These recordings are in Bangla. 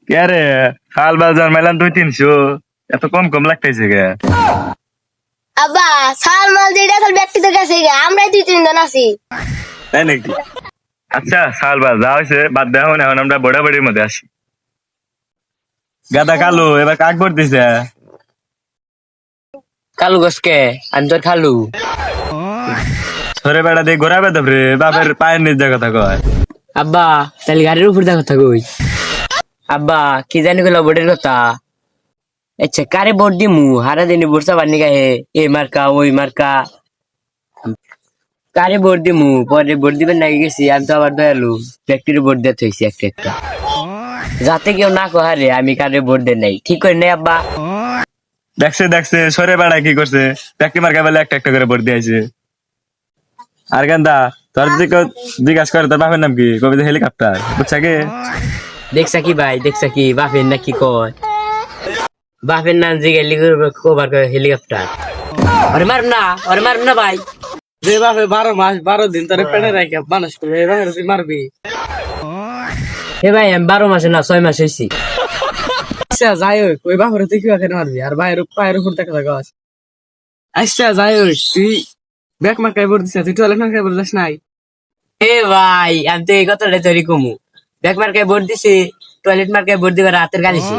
কে রে? শাল বাল জন্মাইলাম 200-300, এত কম কম লাগতেছে কে? আব্বা সাল মাল যেটা আসল ব্যক্তিদের কাছে আমরাই 2-3 জন আছি। তাই নাকি? আচ্ছা শাল বাল যা হয়েছে বাদ দেওয়া, এখন আমরা বড়া বড়ির মধ্যে আসি। গাদা কালু এবার কাক ভোট দিছে? কালু গোসকে আমি তোর খালু। সরে বেড়া দিয়ে ঘোরাবে তো রে, বাপের পায়ের নিচ কথা কয়। আব্বা তাহলে গাড়ির উপর দেখা কথা কই। আব্বা কি জানি গেল বোর্ডের কথা। আচ্ছা কারে ভোট দিমু? হারা দিনে ভোট চাবার নিগা হে, এ মার্কা ওই মার্কা। কারে ভোট দিমু? পরে ভোট দিবেন নাকি গেছি, আমি তো আবার দয়ালু ব্যক্তির ভোট দিতে হয়েছি একটা একটা, যাতে কেউ না কহারে আমি কারে ভোট দেয় নাই। ঠিক করে নাই আব্বা? দেখছে দেখছে সরে বেড়া কি করছে, ব্যক্তি মার্কা বেলা একটা একটা করে ভোট দিয়েছে। আর গান্দা তোর জিজ্ঞাসা করে তোর বাপের নাম কি, কবিতা হেলিকপ্টার বুঝছা কে? দেখছা কি ভাই, দেখছা কি বাপের নাকি কয়? বাপের নাম জিগাইলি কবার হেলিকপ্টার। ওরে মারুম না, ওরে মারুম না ভাই। যে বাপে 12 মাস 12 দিন তোরে পেটে রাখে মানুষ করে এই বাপের তুই মারবি। হে ভাই আমি 12 মাসে না 6 মাস হয়েছি। আচ্ছা যাই হোক ওই বাপরে তুই কিবা কেন মারবি আর ভাইয়ের পায়ের উপর দেখা থাকা আছে। আচ্ছা যাই হোক তুই ব্যাক মার্কায় ভোট দিছিস, তুই টয়লেট মার্কায় ভোট দিস নাই? হে ভাই আমি তো এই কথাটা তৈরি কমু। ব্যাক মার্কায় ভোট দিছি, টয়লেট মার্কায় ভোট দিবার রাতের গালিছি।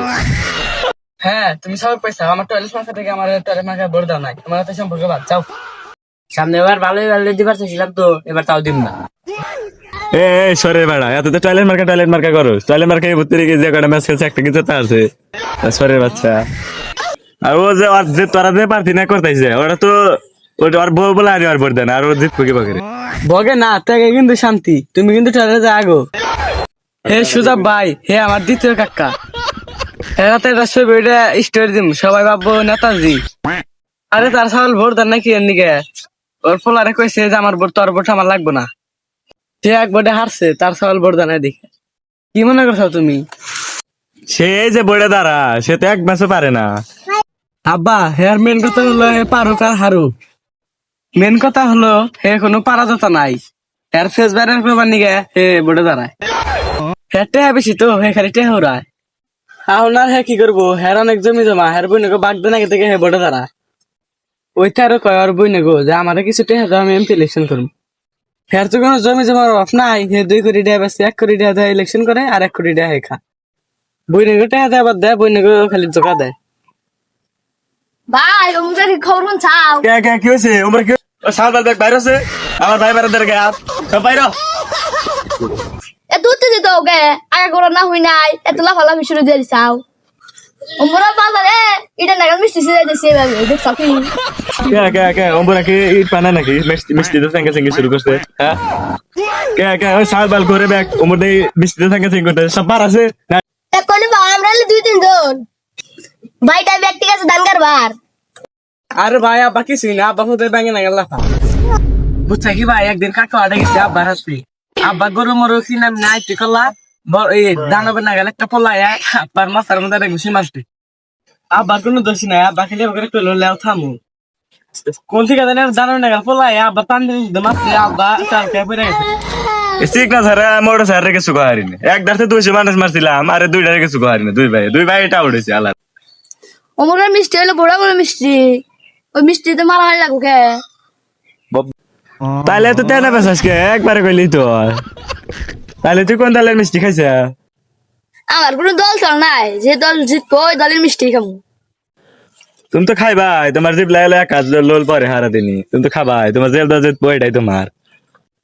হ্যাঁ তুমি সব পয়সা আমার টয়লেট মার্কা থেকে আমার টয়লেট মার্কায় ভোট দাও নাই, তোমার হাতে সম্পর্কে বাদ যাও। সামনে এবার ভালোই ভালো দিবার চাইছিলাম তো, এবার তাও দিব না। এ সরে বেড়া, এত তো টয়লেট মার্কা করো, টয়লেট মার্কা ভর্তি রেখে যে কটা ম্যাচ খেলছে একটা কিছু তা আছে। সরে বাচ্চা। আর ও যে আর যে তোরা যে প্রার্থী না করতেছে ওরা তো ওটা আর বউ বলে আর ভোট দেয় না, আর ও জিতবো কি বকে? বগে না তাকে কিন্তু শান্তি, তুমি কিন্তু টয়লেটে আগো। হে সুজাব ভাই, হে আমার দ্বিতীয় কাকা। হেরাতে একটা ছবিটা স্টোরি দিম, সবাই ভাববো নেতাজি। আরে তার সাল ভোট দেন নাকি এর নিকে? ওর পোলারে কইছে যে আমার ভোট, তোর ভোট আমার লাগবে না। সে এক ভোটে হারছে, তার সাল ভোট দেন দেখে। কি মনে করছো তুমি? সে যে বইটা দাঁড়া সে তো এক ম্যাচও পারে না। আব্বা হেয়ার মেন কথা হলো হে পারুক আর হারুক, মেন কথা হলো হে কোনো পারাদতা নাই। হেয়ার ফেস ভাইরাল করবার নিকে হে ভোটে দাঁড়ায়। হেয়ার টেহা বেশি তো, হে খালি টেহা উড়ায়। আপনার হে কি করবো, হের অনেক জমি জমা, হের বই নাকি বাগদে নাকি থেকে হে ভোটে দাঁড়ায়। ওইটা আরো কয় আর বই নাগো যে আমার কিছু টেহা দাও আমি এমপি ইলেকশন করবো। হের তো কোনো জমি জমার অভাব নাই, হে 2 কোটি টাকা বেশি 1 কোটি টাকা দেয় ইলেকশন করে আর 1 কোটি টাকা হে খা। বই নাগো টেহা দেয় বাদ দেয়, বই নাগো খালি জোকা দেয়। ভাই ওমদের খবর কোন চাও? কে কে কি হয়েছে ওমর? কি সালবার দেখ বাইরে আছে, আমার ভাই বাইরে গে সব বাইরে। এ দুধ দিতে ওকে আগে করে না হই নাই এত লাফালাফি শুরু দিয়ে দিছাও। ওমরা বাজারে এটা নাগাল মিষ্টি সিরাই দিছে এভাবে দেখছ কি? কে কে কে ওমর কি ইট পানা নাকি মিষ্টি মিষ্টি তো সঙ্গে সঙ্গে শুরু করছে? হ্যাঁ কে কে ওই সালবার করে ব্যাগ ওমর দেই মিষ্টি তো সঙ্গে সঙ্গে করতে সব বার আছে না? এখন আমরা 2-3 জন ভাইটা ব্যক্তি কাছে দান করবার। আরে ভাই আব্বা কিছুই না, আব্বা হুদের ব্যাঙে নাগাল লাফা। বুঝছা কি ভাই, একদিন কাকা আটে গেছে আব্বার হাসপি, আব্বা গরু মরু কিনাম নাই তুই করলা এই দানবে নাগাল একটা পলাই আব্বার মাথার মধ্যে একটা ঘুষি মারতে। আব্বার কোনো দোষী নাই, আব্বা খেলে করে কইলো লেও থামু। কোন থেকে জানি দানবে নাগাল পলাই আব্বা টান দিয়ে মারছে, আব্বা চাল খেয়ে পড়ে গেছে। ঠিক না স্যার, মোটর স্যার রেখে সুখা হারিনি, এক দাঁড়তে 200 মানুষ মারছিলাম, আরে দুইটা রেখে সুখা হারিনি, দুই ভাই এটা উঠেছে আলাদা। ওমরের মিষ্টি হলো বড় বড় মিষ্টি, ওই মিষ্টিতে মারামারি লাগু কে? তাহলে তো তেনা পেছাস কে একবারে কইলি তো। তাহলে তুই কোন দলের মিষ্টি খাইছে? আমার কোনো দল চল নাই, যে দল জিতবো ওই দলের মিষ্টি খাবো। তুমি তো খাইবাই, তোমার জিপ লাইলে এক কাজ লোল পরে হারা দিনি, তুমি তো খাবাই, তোমার জেল দা জিতবো এটাই তোমার।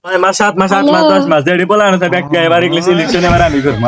6 মাস 7 মাস 8 মাস 10 মাস যেটি বলা না থাকবে এবার ইংলিশ ইলেকশন এবার আমি করবো।